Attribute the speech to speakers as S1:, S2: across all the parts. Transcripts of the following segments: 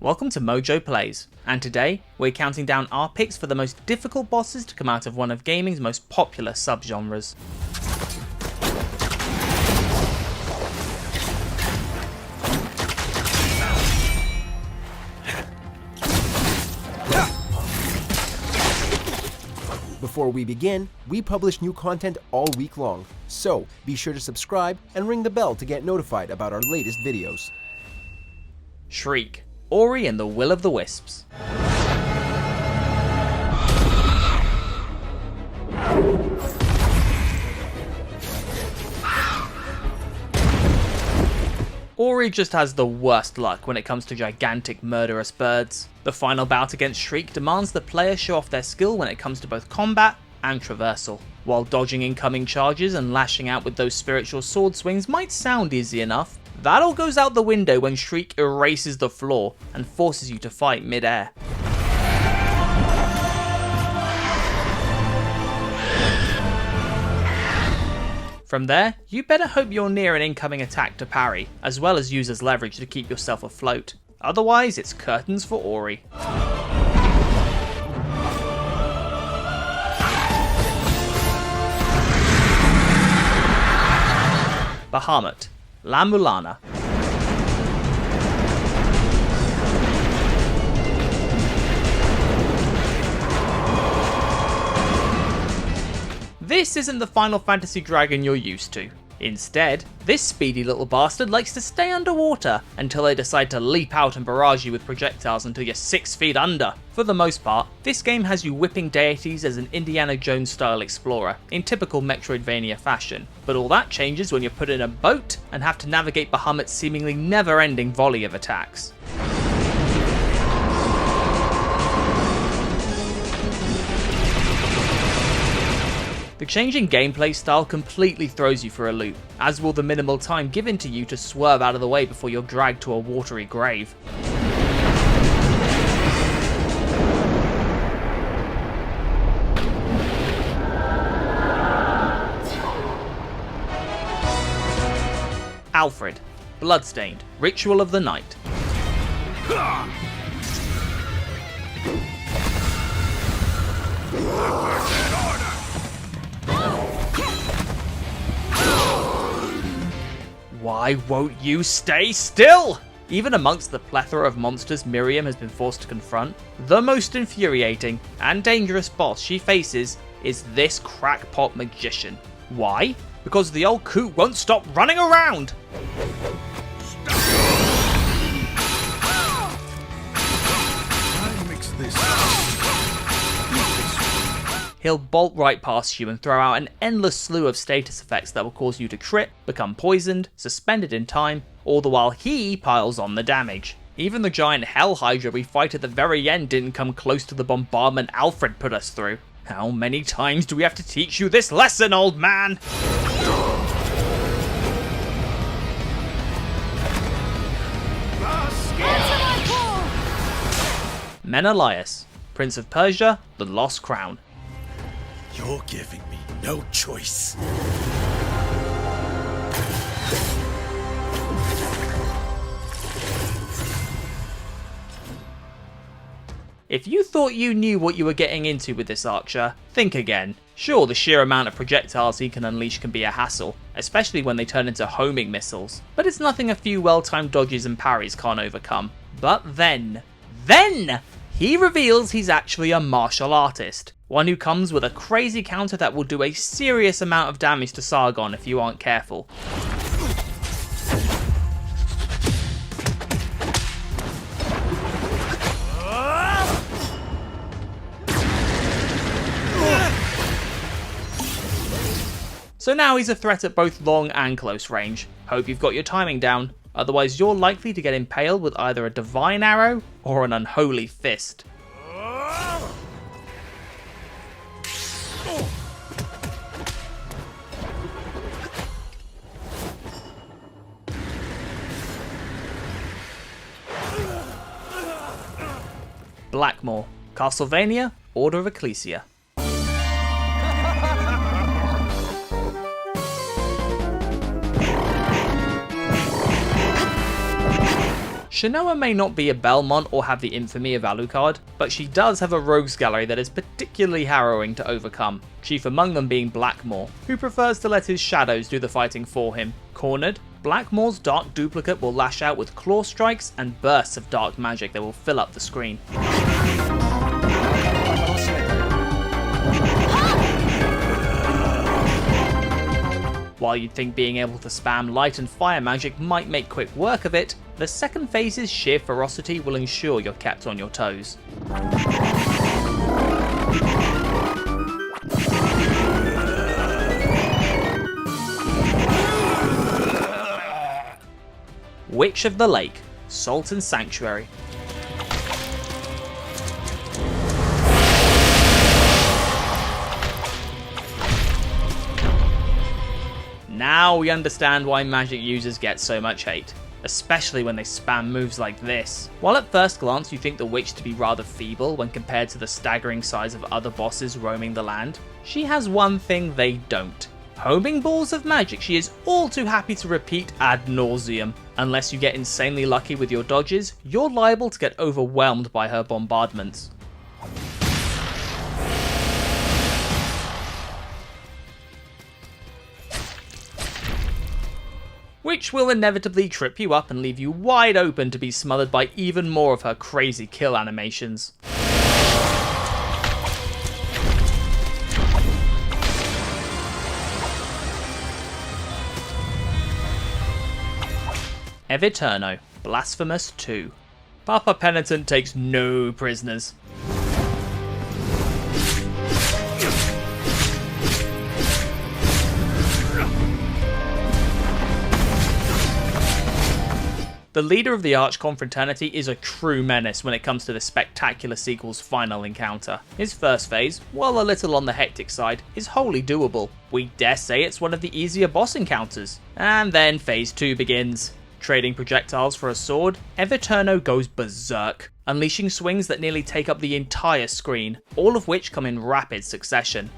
S1: Welcome to MojoPlays, and today we're counting down our picks for the most difficult bosses to come out of one of gaming's most popular subgenres.
S2: Before we begin, we publish new content all week long, so be sure to subscribe and ring the bell to get notified about our latest videos.
S1: Shriek, Ori and the Will of the Wisps. Ori just has the worst luck when it comes to gigantic murderous birds. The final bout against Shriek demands the player show off their skill when it comes to both combat and traversal. While dodging incoming charges and lashing out with those spiritual sword swings might sound easy enough, that all goes out the window when Shriek erases the floor and forces you to fight mid-air. From there, you better hope you're near an incoming attack to parry, as well as use as leverage to keep yourself afloat. Otherwise, it's curtains for Ori. Bahamut, La Mulana. This isn't the Final Fantasy dragon you're used to. Instead, this speedy little bastard likes to stay underwater until they decide to leap out and barrage you with projectiles until you're 6 feet under. For the most part, this game has you whipping deities as an Indiana Jones style explorer, in typical Metroidvania fashion. But all that changes when you're put in a boat and have to navigate Bahamut's seemingly never-ending volley of attacks. The changing gameplay style completely throws you for a loop, as will the minimal time given to you to swerve out of the way before you're dragged to a watery grave. Alfred, Bloodstained, Ritual of the Night. Why won't you stay still? Even amongst the plethora of monsters Miriam has been forced to confront, the most infuriating and dangerous boss she faces is this crackpot magician. Why? Because the old coot won't stop running around! He'll bolt right past you and throw out an endless slew of status effects that will cause you to crit, become poisoned, suspended in time, all the while he piles on the damage. Even the giant Hell Hydra we fight at the very end didn't come close to the bombardment Alfred put us through. How many times do we have to teach you this lesson, old man? Menolias, Prince of Persia, The Lost Crown.
S3: You're giving me no choice.
S1: If you thought you knew what you were getting into with this archer, think again. Sure, the sheer amount of projectiles he can unleash can be a hassle, especially when they turn into homing missiles, but it's nothing a few well-timed dodges and parries can't overcome. But then he reveals he's actually a martial artist. One who comes with a crazy counter that will do a serious amount of damage to Sargon if you aren't careful. So now he's a threat at both long and close range. Hope you've got your timing down, otherwise you're likely to get impaled with either a divine arrow or an unholy fist. Blackmore, Castlevania, Order of Ecclesia. Shinoa may not be a Belmont or have the infamy of Alucard, but she does have a rogues gallery that is particularly harrowing to overcome, chief among them being Blackmore, who prefers to let his shadows do the fighting for him. Cornered, Blackmore's dark duplicate will lash out with claw strikes and bursts of dark magic that will fill up the screen. While you'd think being able to spam light and fire magic might make quick work of it, the second phase's sheer ferocity will ensure you're kept on your toes. Witch of the Lake, Sultan's Sanctuary. Now we understand why magic users get so much hate, especially when they spam moves like this. While at first glance you think the witch to be rather feeble when compared to the staggering size of other bosses roaming the land, she has one thing they don't. Homing balls of magic she is all too happy to repeat ad nauseum. Unless you get insanely lucky with your dodges, you're liable to get overwhelmed by her bombardments. Which will inevitably trip you up and leave you wide open to be smothered by even more of her crazy kill animations. Eviturno, Blasphemous 2. Papa Penitent takes no prisoners. The leader of the Arch Confraternity is a true menace when it comes to the spectacular sequel's final encounter. His first phase, while a little on the hectic side, is wholly doable. We dare say it's one of the easier boss encounters. And then phase 2 begins. Trading projectiles for a sword, Eviturno goes berserk, unleashing swings that nearly take up the entire screen, all of which come in rapid succession.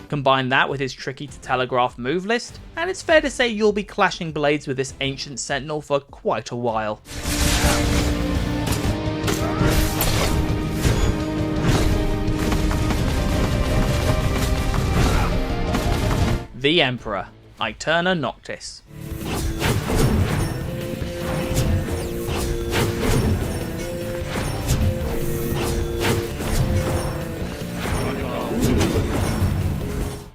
S1: Combine that with his tricky to telegraph move list, and it's fair to say you'll be clashing blades with this ancient sentinel for quite a while. The Emperor, Eterna Noctis.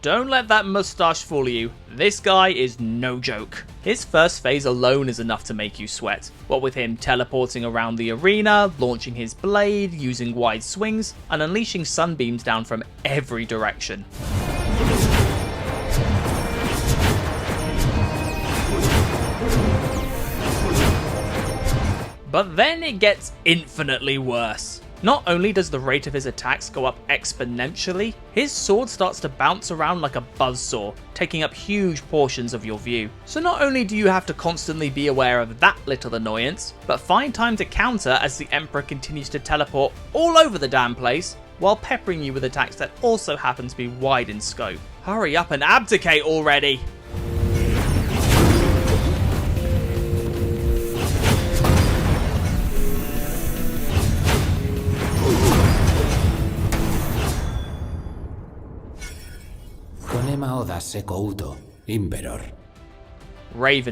S1: Don't let that moustache fool you, this guy is no joke. His first phase alone is enough to make you sweat, what with him teleporting around the arena, launching his blade, using wide swings, and unleashing sunbeams down from every direction. But then it gets infinitely worse. Not only does the rate of his attacks go up exponentially, his sword starts to bounce around like a buzzsaw, taking up huge portions of your view. So not only do you have to constantly be aware of that little annoyance, but find time to counter as the Emperor continues to teleport all over the damn place, while peppering you with attacks that also happen to be wide in scope. Hurry up and abdicate already!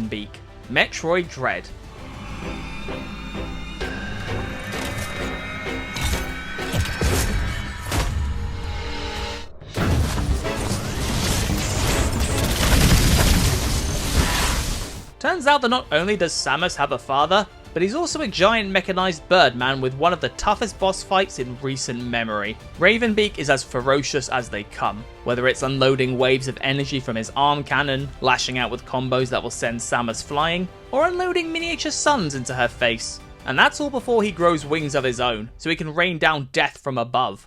S1: Beak, Metroid Dread. Turns out that not only does Samus have a father, but he's also a giant mechanized birdman with one of the toughest boss fights in recent memory. Beak is as ferocious as they come, whether it's unloading waves of energy from his arm cannon, lashing out with combos that will send Samus flying, or unloading miniature suns into her face. And that's all before he grows wings of his own, so he can rain down death from above.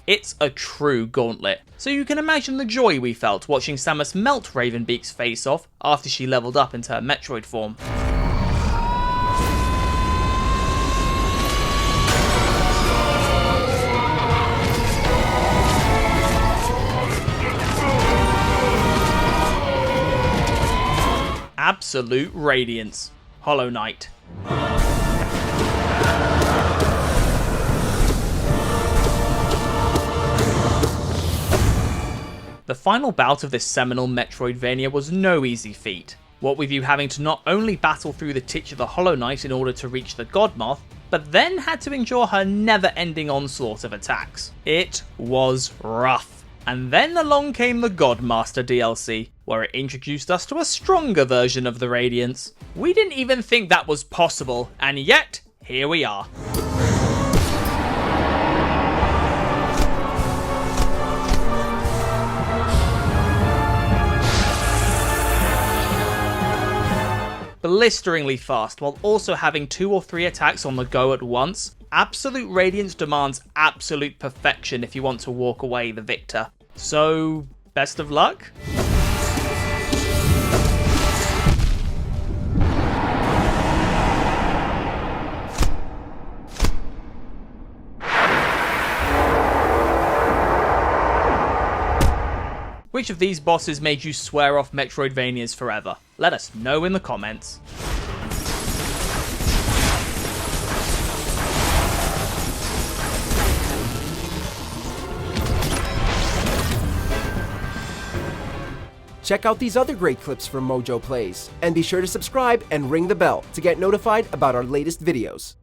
S1: It's a true gauntlet, so you can imagine the joy we felt watching Samus melt Ravenbeak's face off after she leveled up into her Metroid form. Absolute Radiance, Hollow Knight. The final bout of this seminal Metroidvania was no easy feat, what with you having to not only battle through the Titch of the Hollow Knight in order to reach the Godmoth, but then had to endure her never-ending onslaught of attacks. It was rough. And then along came the Godmaster DLC, where it introduced us to a stronger version of the Radiance. We didn't even think that was possible, and yet, here we are. Blisteringly fast while also having 2 or 3 attacks on the go at once, Absolute Radiance demands absolute perfection if you want to walk away the victor. So, best of luck? Which of these bosses made you swear off Metroidvanias forever? Let us know in the comments.
S2: Check out these other great clips from MojoPlays, and be sure to subscribe and ring the bell to get notified about our latest videos.